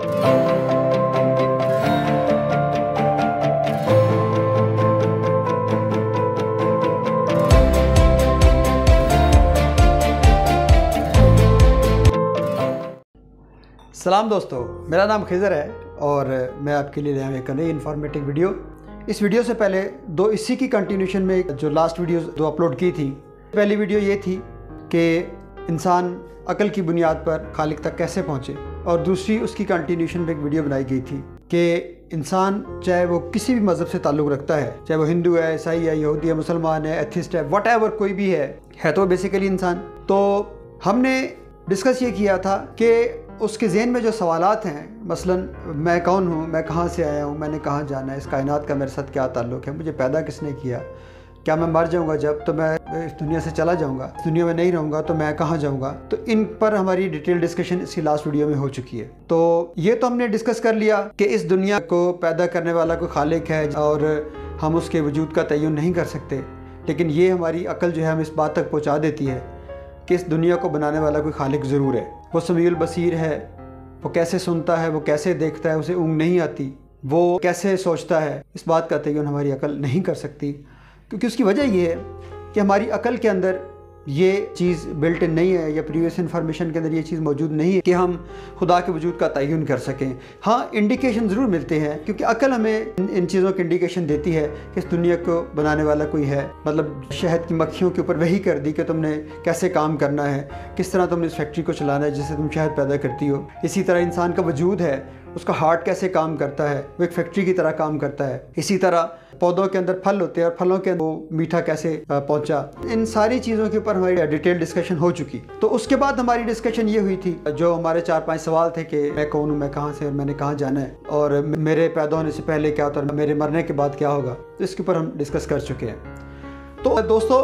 सलाम दोस्तों, मेरा नाम खिज़र है और मैं आपके लिए लाया हूं एक नई इन्फॉर्मेटिव वीडियो। इस वीडियो से पहले दो इसी की कंटिन्यूशन में जो लास्ट वीडियो दो अपलोड की थी। पहली वीडियो ये थी कि इंसान अकल की बुनियाद पर खालिक तक कैसे पहुँचे, और दूसरी उसकी कंटिन्यूशन में एक वीडियो बनाई गई थी कि इंसान चाहे वो किसी भी मज़हब से ताल्लुक़ रखता है, चाहे वो हिंदू है, ईसाई है, यहूदी है, मुसलमान है, एथिस्ट है, व्हाटएवर कोई भी है तो बेसिकली इंसान। तो हमने डिस्कस ये किया था कि उसके ज़हन में जो सवालात हैं, मसलन मैं कौन हूँ, मैं कहाँ से आया हूँ, मैंने कहाँ जाना है, इस कायनात का मेरे साथ क्या ताल्लुक़ है, मुझे पैदा किसने किया, क्या मैं मर जाऊँगा जब तो मैं इस दुनिया से चला जाऊँगा, इस दुनिया में नहीं रहूँगा तो मैं कहाँ जाऊँगा। तो इन पर हमारी डिटेल डिस्कशन इसकी लास्ट वीडियो में हो चुकी है। तो ये तो हमने डिस्कस कर लिया कि इस दुनिया को पैदा करने वाला कोई खालिक है और हम उसके वजूद का तयन नहीं कर सकते, लेकिन ये हमारी अकल जो है हम इस बात तक पहुँचा देती है कि इस दुनिया को बनाने वाला कोई खालिक ज़रूर है। वो समीउल बसीर है, वो कैसे सुनता है, वो कैसे देखता है, उसे ऊँग नहीं आती, वो कैसे सोचता है, इस बात का तयन हमारी अकल नहीं कर सकती। क्योंकि उसकी वजह ये है कि हमारी अकल के अंदर ये चीज़ बिल्ट इन नहीं है, या प्रीवियस इन्फॉर्मेशन के अंदर ये चीज़ मौजूद नहीं है कि हम खुदा के वजूद का तयन कर सकें। हाँ, इंडिकेशन ज़रूर मिलते हैं, क्योंकि अकल हमें इन चीज़ों की इंडिकेशन देती है कि इस दुनिया को बनाने वाला कोई है। मतलब शहद की मक्खियों के ऊपर वही कर दी कि तुमने कैसे काम करना है, किस तरह तुमने इस फैक्ट्री को चलाना है जिससे तुम शहद पैदा करती हो। इसी तरह इंसान का वजूद है, उसका हार्ट कैसे काम करता है, वो एक फैक्ट्री की तरह काम करता है। इसी तरह पौधों के अंदर फल होते हैं और फलों के अंदर वो मीठा कैसे पहुंचा। इन सारी चीज़ों के ऊपर हमारी डिटेल डिस्कशन हो चुकी। तो उसके बाद हमारी डिस्कशन ये हुई थी, जो हमारे 4-5 सवाल थे कि मैं कौन हूँ, मैं कहाँ से, और मैंने कहाँ जाना है, और मेरे पैदा होने से पहले क्या होता है, मेरे मरने के बाद क्या होगा। तो इसके ऊपर हम डिस्कस कर चुके हैं। तो दोस्तों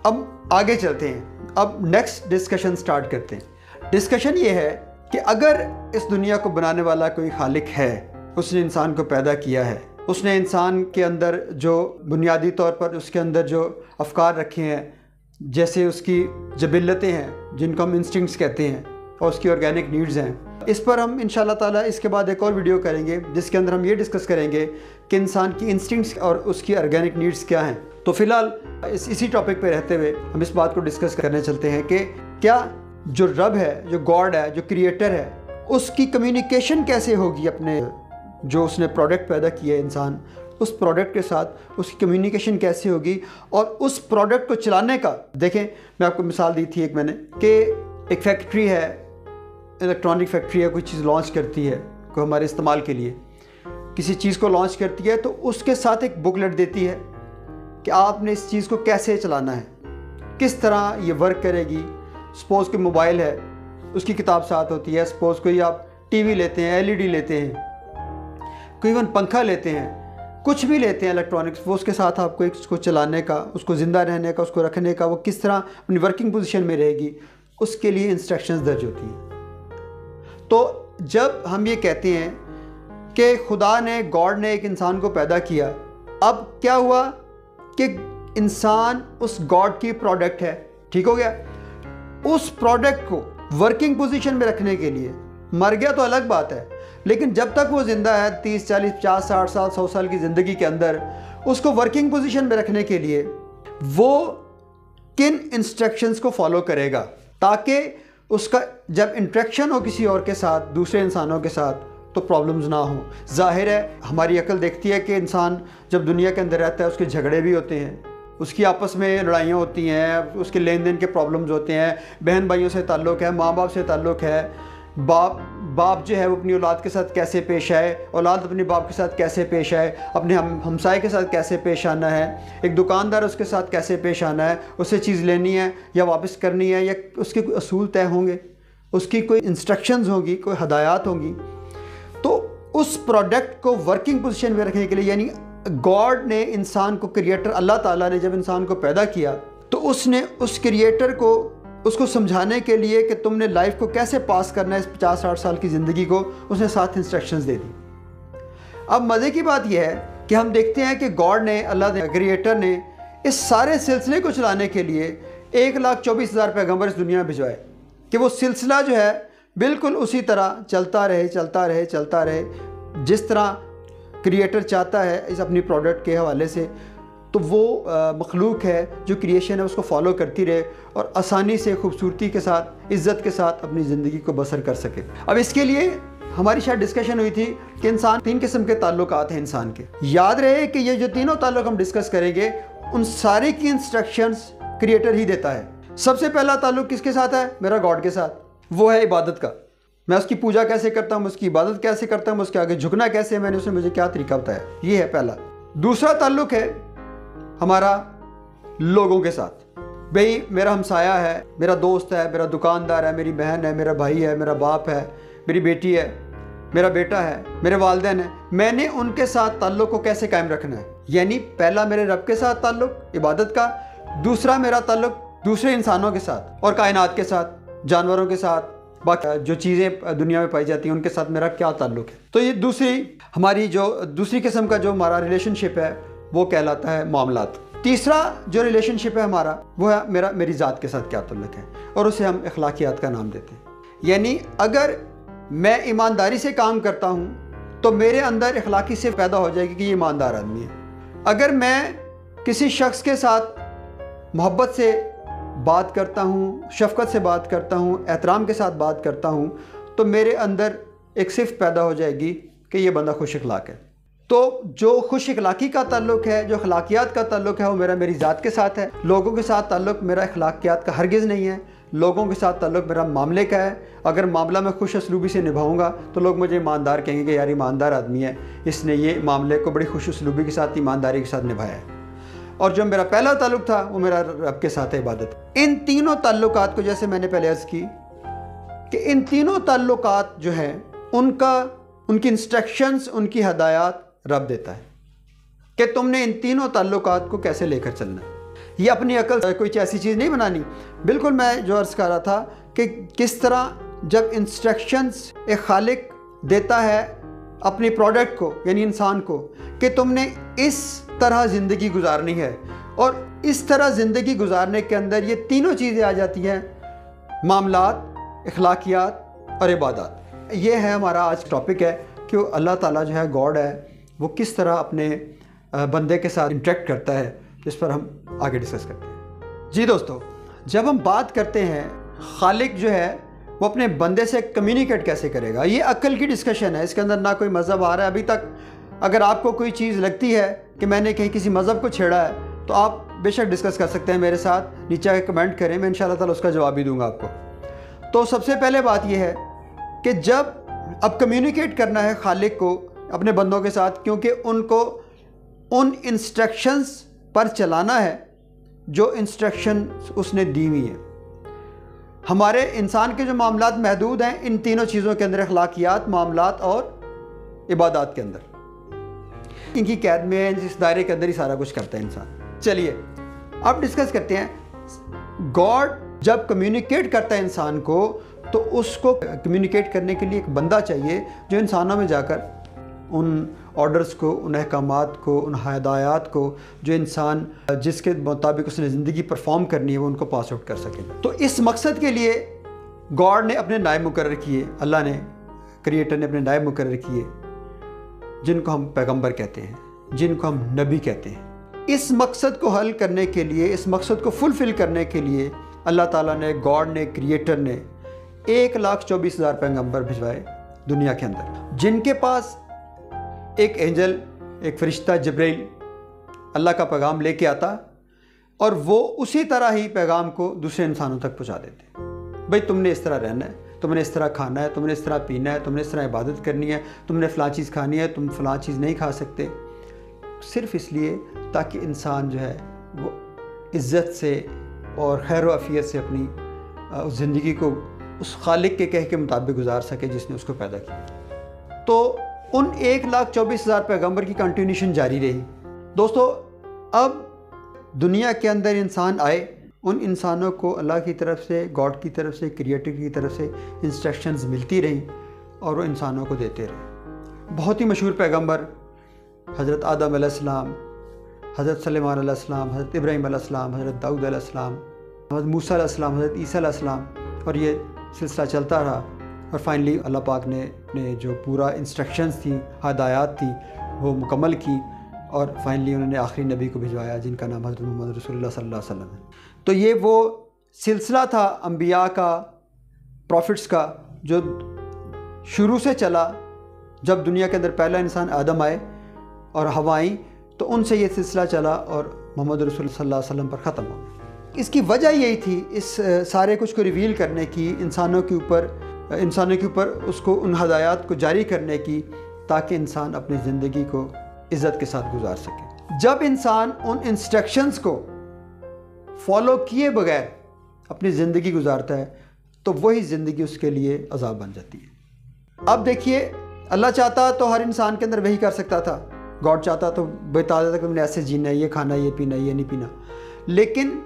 अब आगे चलते हैं, अब नेक्स्ट डिस्कशन स्टार्ट करते हैं। डिस्कशन ये है कि अगर इस दुनिया को बनाने वाला कोई खालिक है, उसने इंसान को पैदा किया है, उसने इंसान के अंदर जो बुनियादी तौर पर उसके अंदर जो अफकार रखे हैं, जैसे उसकी जबिल्लतें हैं जिनको हम इंस्टिंक्ट्स कहते हैं, और उसकी ऑर्गेनिक नीड्स हैं, इस पर हम इंशाल्लाह ताला इसके बाद एक और वीडियो करेंगे जिसके अंदर हम ये डिस्कस करेंगे कि इंसान की इंस्टिंक्ट्स और उसकी ऑर्गेनिक नीड्स क्या हैं। तो फ़िलहाल इसी टॉपिक पे रहते हुए हम इस बात को डिस्कस करने चलते हैं कि क्या जो रब है, जो गॉड है, जो क्रिएटर है, उसकी कम्युनिकेशन कैसे होगी अपने जो उसने प्रोडक्ट पैदा किया है इंसान, उस प्रोडक्ट के साथ उसकी कम्युनिकेशन कैसे होगी, और उस प्रोडक्ट को चलाने का। देखें, मैं आपको मिसाल दी थी एक मैंने कि एक फैक्ट्री है, इलेक्ट्रॉनिक फैक्ट्री है, कोई चीज़ लॉन्च करती है, कोई हमारे इस्तेमाल के लिए किसी चीज़ को लॉन्च करती है, तो उसके साथ एक बुकलेट देती है कि आपने इस चीज़ को कैसे चलाना है, किस तरह ये वर्क करेगी। सपोज़ कोई मोबाइल है, उसकी किताब साथ होती है। सपोज़ कोई आप टीवी लेते हैं, एलईडी लेते हैं, कोई इवन पंखा लेते हैं, कुछ भी लेते हैं इलेक्ट्रॉनिक्स, वो उसके साथ आपको इसको चलाने का, उसको ज़िंदा रहने का, उसको रखने का, वो किस तरह अपनी वर्किंग पोजीशन में रहेगी, उसके लिए इंस्ट्रक्शंस दर्ज होती हैं। तो जब हम ये कहते हैं कि खुदा ने, गॉड ने एक इंसान को पैदा किया, अब क्या हुआ कि इंसान उस गॉड की प्रोडक्ट है, ठीक हो गया। उस प्रोडक्ट को वर्किंग पोजीशन में रखने के लिए, मर गया तो अलग बात है, लेकिन जब तक वो ज़िंदा है, 30, 40, 50, 60 साल, 100 साल की ज़िंदगी के अंदर, उसको वर्किंग पोजीशन में रखने के लिए वो किन इंस्ट्रक्शंस को फॉलो करेगा, ताकि उसका जब इंटरेक्शन हो किसी और के साथ, दूसरे इंसानों के साथ, तो प्रॉब्लम्स ना हो। जाहिर है हमारी अकल देखती है कि इंसान जब दुनिया के अंदर रहता है उसके झगड़े भी होते हैं, उसकी आपस में लड़ाइयाँ होती हैं, उसके लेन देन के प्रॉब्लम्स होते हैं, बहन भाइयों से ताल्लुक़ है, माँ बाप से ताल्लुक़ है, बाप जो है वो अपनी औलाद के साथ कैसे पेश आए, औलाद अपने बाप के साथ कैसे पेश आए, अपने हमसाए के साथ कैसे पेश आना है, एक दुकानदार उसके साथ कैसे पेश आना है, उससे चीज़ लेनी है या वापस करनी है, या उसके कोई असूल तय होंगे, उसकी कोई इंस्ट्रक्शंस होंगी, कोई हदायत होंगी। तो उस प्रोडक्ट को वर्किंग पोजीशन में रखने के लिए, यानी गॉड ने इंसान को, क्रिएटर अल्लाह ताला ने जब इंसान को पैदा किया, तो उसने उस क्रिएटर को, उसको समझाने के लिए कि तुमने लाइफ को कैसे पास करना है, इस 50-60 साल की ज़िंदगी को, उसने 7 इंस्ट्रक्शंस दे दी। अब मज़े की बात यह है कि हम देखते हैं कि गॉड ने, अल्लाह ने, क्रिएटर ने इस सारे सिलसिले को चलाने के लिए 1,24,000 पैगंबर इस दुनिया में भिजवाए कि वो सिलसिला जो है बिल्कुल उसी तरह चलता रहे चलता रहे चलता रहे। जिस तरह क्रिएटर चाहता है इस अपनी प्रोडक्ट के हवाले से, तो वो मखलूक है जो क्रिएशन है उसको फॉलो करती रहे और आसानी से, खूबसूरती के साथ, इज़्ज़त के साथ अपनी ज़िंदगी को बसर कर सके। अब इसके लिए हमारी शायद डिस्कशन हुई थी कि इंसान 3 किस्म के ताल्लुकात हैं इंसान के। याद रहे कि ये जो तीनों ताल्लुक हम डिस्कस करेंगे उन सारे की इंस्ट्रक्शंस क्रिएटर ही देता है। सबसे पहला ताल्लुक किसके साथ है? मेरा गॉड के साथ। वो है इबादत का। मैं उसकी पूजा कैसे करता हूँ, उसकी इबादत कैसे करता हूँ, उसके आगे झुकना कैसे, मैंने उसने मुझे क्या तरीका बताया, ये है पहला। दूसरा ताल्लुक है हमारा लोगों के साथ। भाई मेरा हमसाया है, मेरा दोस्त है, मेरा दुकानदार है, मेरी बहन है, मेरा भाई है, मेरा बाप है, मेरी बेटी है, मेरा बेटा है, मेरे वालिदैन है। मैंने उनके साथ ताल्लुक़ को कैसे कायम रखना है। यानी पहला मेरे रब के साथ ताल्लुक़ इबादत का, दूसरा मेरा ताल्लुक़ दूसरे इंसानों के साथ और कायनात के साथ, जानवरों के साथ, बाकी जो चीज़ें दुनिया में पाई जाती हैं उनके साथ मेरा क्या ताल्लुक़ है। तो ये दूसरी किस्म का जो हमारा रिलेशनशिप है वो कहलाता है मामलात। तीसरा जो रिलेशनशिप है हमारा वो है मेरी ज़ात के साथ क्या ताल्लुक़ है, और उसे हम अखलाकियात का नाम देते हैं। यानी अगर मैं ईमानदारी से काम करता हूँ तो मेरे अंदर अखलाकी से पैदा हो जाएगी कि ये ईमानदार आदमी है। अगर मैं किसी शख्स के साथ मोहब्बत से बात करता हूँ, शफ़क़त से बात करता हूँ, एहतराम के साथ बात करता हूँ, तो मेरे अंदर एक सिफ़त पैदा हो जाएगी कि ये बंदा खुश अखलाक है। तो जो खुश अखलाकी का ताल्लुक़ है, जो अखलाकियात का ताल्लुक़ है, वो मेरी ज़ात के साथ है। लोगों के साथ ताल्लुक़ मेरा अखलाकियात का हरगिज़ नहीं है। लोगों के साथ ताल्लुक़ मेरा मामले का है। अगर मामला मैं खुश असलूबी से निभाऊंगा तो लोग मुझे ईमानदार कहेंगे कि यार ईमानदार आदमी है, इसने ये मामले को बड़ी खुश असलूबी के साथ, ईमानदारी के साथ निभाया है। और जो मेरा पहला ताल्लुक़ था वो मेरा रब के साथ है, इबादत। इन तीनों ताल्लुकात को, जैसे मैंने पहले अर्ज़ की कि इन तीनों ताल्लुकात जो हैं उनकी इंस्ट्रक्शंस, उनकी हदायत रब देता है कि तुमने इन तीनों ताल्लुकात को कैसे लेकर चलना है। ये अपनी अकल कोई ऐसी चीज़ नहीं बनानी। बिल्कुल मैं जो अर्ज़ कर रहा था कि किस तरह जब इंस्ट्रक्शंस एक खालिक देता है अपनी प्रोडक्ट को, यानी इंसान को, कि तुमने इस तरह ज़िंदगी गुजारनी है, और इस तरह ज़िंदगी गुजारने के अंदर ये तीनों चीज़ें आ जाती हैं, मामलात, अखलाकियात और इबादत। ये है हमारा आज टॉपिक है कि अल्लाह ताला जो है, गॉड है, वो किस तरह अपने बंदे के साथ इंटरेक्ट करता है, जिस पर हम आगे डिस्कस करते हैं। जी दोस्तों, जब हम बात करते हैं खालिक जो है वो अपने बंदे से कम्युनिकेट कैसे करेगा, ये अक्ल की डिस्कशन है। इसके अंदर ना कोई मज़हब आ रहा है अभी तक। अगर आपको कोई चीज़ लगती है कि मैंने कहीं किसी मज़हब को छेड़ा है तो आप बेशक डिस्कस कर सकते हैं मेरे साथ, नीचे आके कमेंट करें, मैं इंशाल्लाह ताला उसका जवाब भी दूंगा आपको। तो सबसे पहले बात यह है कि जब अब कम्युनिकेट करना है खालिक को अपने बंदों के साथ, क्योंकि उनको उन इंस्ट्रक्शंस पर चलाना है जो इंस्ट्रक्शन उसने दी हुई है। हमारे इंसान के जो मामलात महदूद हैं इन तीनों चीज़ों के अंदर, अखलाकियात, मामलात और इबादत के अंदर। इनकी कैद में, इस दायरे के अंदर ही सारा कुछ करता है इंसान। चलिए अब डिस्कस करते हैं। गॉड जब कम्युनिकेट करता है इंसान को, तो उसको कम्युनिकेट करने के लिए एक बंदा चाहिए जो इंसानों में जाकर उन ऑर्डर्स को, उन अहकामात को, उन हदायत को, जो इंसान जिसके मुताबिक उसने ज़िंदगी परफॉर्म करनी है, वो उनको पास आउट कर सके। तो इस मकसद के लिए गॉड ने अपने नायब मुकर्रर किए, अल्लाह ने, क्रिएटर ने अपने नायब मुकर्रर किए, जिनको हम पैगंबर कहते हैं, जिनको हम नबी कहते हैं। इस मकसद को हल करने के लिए, इस मकसद को फुलफ़िल करने के लिए अल्लाह ताला ने, गॉड ने, क्रिएटर ने 1,24,000 पैगंबर भिजवाए दुनिया के अंदर, जिनके पास एक एंजल, एक फ़रिश्ता जिब्रील अल्लाह का पैगाम लेके आता और वो उसी तरह ही पैगाम को दूसरे इंसानों तक पहुंचा देते। भाई तुमने इस तरह रहना है, तुमने इस तरह खाना है, तुमने इस तरह पीना है, तुमने इस तरह इबादत करनी है, तुमने फ़लाँ चीज़ खानी है, तुम फ़लाँ चीज़ नहीं खा सकते, सिर्फ़ इसलिए ताकि इंसान जो है वो इज़्ज़त से और खैर अफ़ियत से अपनी उस ज़िंदगी को उस खालिक के कह के मुताबिक गुजार सके जिसने उसको पैदा किया। तो उन 1,24,000 पैगंबर की कंटिन्यूशन जारी रही। दोस्तों, अब दुनिया के अंदर इंसान आए, उन इंसानों को अल्लाह की तरफ से, गॉड की तरफ से, क्रिएटर की तरफ से इंस्ट्रक्शंस मिलती रहीं और वो इंसानों को देते रहे। बहुत ही मशहूर पैगंबर हज़रत आदम अलैहिस्सलाम, हज़रत सलेमान अलैहिस्सलाम, हज़रत इब्राहीम अलैहिस्सलाम, हज़रत दाऊद अलैहिस्सलाम, हज़रत मूसा अलैहिस्सलाम, हज़रत ईसा अलैहिस्सलाम, और ये सिलसिला चलता रहा। और फाइनली अल्लाह पाक ने जो पूरा इंस्ट्रक्शंस थी, हदायत थी, वो मुकम्मल की और फाइनली उन्होंने आखिरी नबी को भिजवाया जिनका नाम हज़रत मोहम्मद रसूलुल्लाह सल्लल्लाहु अलैहि वसल्लम है। तो ये वो सिलसिला था अंबिया का, प्रॉफिट्स का, जो शुरू से चला। जब दुनिया के अंदर पहला इंसान आदम आए और हवा आई तो उनसे ये सिलसिला चला और मोहम्मद रसूल सल्लल्लाहु अलैहि वसल्लम पर ख़त्म हो गया। इसकी वजह यही थी इस सारे कुछ को रिवील करने की, इंसानों के ऊपर उसको उन हदायत को जारी करने की, ताकि इंसान अपनी ज़िंदगी को इज़्ज़त के साथ गुजार सके। जब इंसान उन इंस्ट्रक्शंस को फॉलो किए बगैर अपनी ज़िंदगी गुजारता है तो वही ज़िंदगी उसके लिए अज़ाब बन जाती है। अब देखिए, अल्लाह चाहता तो हर इंसान के अंदर वही कर सकता था, गॉड चाहता तो बता देता कि तुमने ऐसे जीना है, ये खाना है, ये पीना है, ये नहीं पीना। लेकिन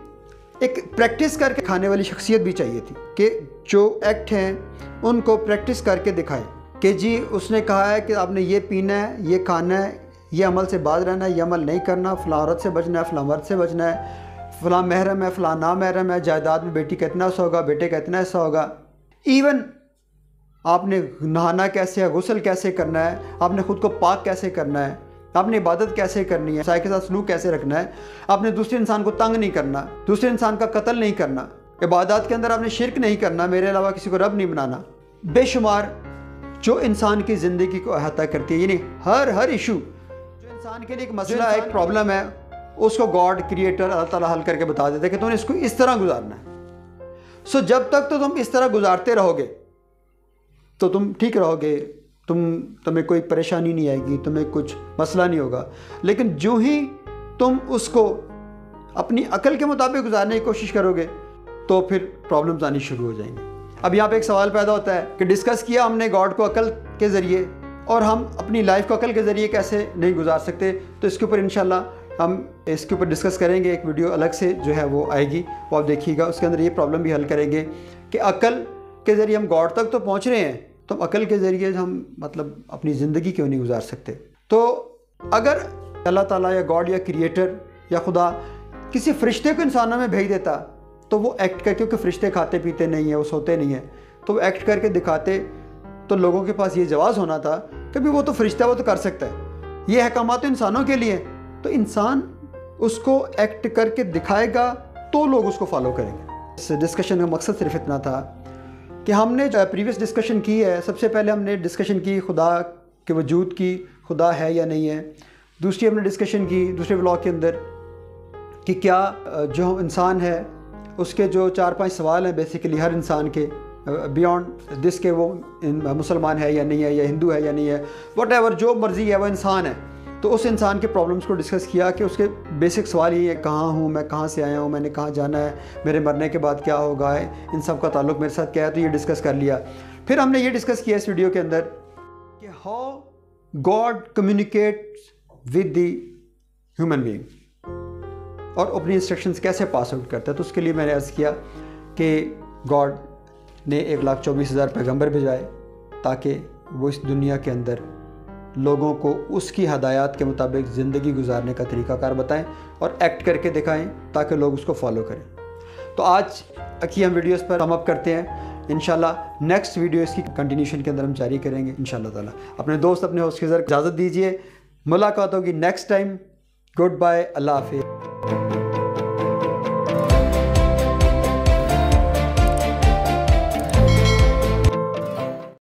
एक प्रैक्टिस करके खाने वाली शख्सियत भी चाहिए थी कि जो एक्ट हैं उनको प्रैक्टिस करके दिखाए कि जी उसने कहा है कि आपने ये पीना है, ये खाना है, ये अमल से बाज रहना है, ये अमल नहीं करना, फ़लाँ औरत से बचना है, फ़लाँ मर्द से बचना है, फ़लाँ महरम है, फ़लाँ ना महरम है, जायदाद में बेटी का इतना हिस्सा होगा, बेटे का इतना हिस्सा होगा। इवन आपने नहाना कैसे है, गुस्ल कैसे करना है, आपने ख़ुद को पाक कैसे करना है, आपने इबादत कैसे करनी है, साय के साथ सलूक कैसे रखना है, आपने दूसरे इंसान को तंग नहीं करना, दूसरे इंसान का कत्ल नहीं करना, इबादत के अंदर आपने शिरक नहीं करना, मेरे अलावा किसी को रब नहीं बनाना। बेशुमार जो इंसान की ज़िंदगी को अहाता करती है, यानी हर इशू जो इंसान के लिए एक मसला है, एक प्रॉब्लम है, उसको गॉड क्रिएटर अल्लाह ताला हल करके बता देते हैं कि तुमने इसको इस तरह गुजारना है। सो जब तक तो तुम इस तरह गुजारते रहोगे तो तुम ठीक रहोगे, तुम्हें कोई परेशानी नहीं आएगी, तुम्हें कुछ मसला नहीं होगा। लेकिन जो ही तुम उसको अपनी अकल के मुताबिक गुजारने की कोशिश करोगे तो फिर प्रॉब्लम्स आनी शुरू हो जाएंगी। अब यहाँ पे एक सवाल पैदा होता है कि डिस्कस किया हमने गॉड को अकल के ज़रिए, और हम अपनी लाइफ को अकल के ज़रिए कैसे नहीं गुजार सकते। तो इसके ऊपर इंशाल्लाह हम इसके ऊपर डिस्कस करेंगे, एक वीडियो अलग से जो है वो आएगी, वो आप देखिएगा। उसके अंदर ये प्रॉब्लम भी हल करेंगे कि अकल के ज़रिए हम गॉड तक तो पहुँच रहे हैं, तो अकल के ज़रिए हम मतलब अपनी ज़िंदगी क्यों नहीं गुजार सकते। तो अगर अल्लाह ताला या गॉड या क्रिएटर या खुदा किसी फ़रिश्ते को इंसानों में भेज देता तो वो एक्ट करके, क्योंकि फ़रिश्ते खाते पीते नहीं है, वो सोते नहीं है, तो वो एक्ट करके दिखाते तो लोगों के पास ये जवाब होना था कि भी वो तो फ़रिश्ता, वो तो कर सकता है, ये अहकामात तो इंसानों के लिए। तो इंसान उसको एक्ट करके दिखाएगा तो लोग उसको फॉलो करेंगे। इस डिस्कशन का मकसद सिर्फ इतना था कि हमने जो प्रीवियस डिस्कशन की है, सबसे पहले हमने डिस्कशन की खुदा के वजूद की, खुदा है या नहीं है। दूसरी हमने डिस्कशन की दूसरे व्लॉग के अंदर कि क्या जो इंसान है उसके जो 4-5 सवाल हैं बेसिकली हर इंसान के, बियॉन्ड दिस के वो मुसलमान है या नहीं है, या हिंदू है या नहीं है, व्हाटएवर जो मर्ज़ी है वो इंसान है। तो उस इंसान के प्रॉब्लम्स को डिस्कस किया कि उसके बेसिक सवाल ये है, कहाँ हूँ मैं, कहाँ से आया हूँ, मैंने कहाँ जाना है, मेरे मरने के बाद क्या होगा, इन सब का ताल्लुक़ मेरे साथ क्या है। तो ये डिस्कस कर लिया। फिर हमने ये डिस्कस किया इस वीडियो के अंदर कि how God communicates with the human being, और अपनी इंस्ट्रक्शंस कैसे पास आउट करता है। तो उसके लिए मैंने अर्ज़ किया कि गॉड ने 1,24,000 पैगंबर भिजवाए ताकि वो इस दुनिया के अंदर लोगों को उसकी हदायत के मुताबिक ज़िंदगी गुजारने का तरीक़ाकार बताएं और एक्ट करके दिखाएं ताकि लोग उसको फॉलो करें। तो आज की हम वीडियोस पर हम अप करते हैं। इंशाल्लाह नेक्स्ट वीडियो इसकी कंटिन्यूशन के अंदर हम जारी करेंगे इंशाल्लाह ताला। अपने दोस्त, अपने होस्ट खिज़र इजाज़त दीजिए। मुलाकात होगी नेक्स्ट टाइम। गुड बाय, अल्लाह हाफ़िज़।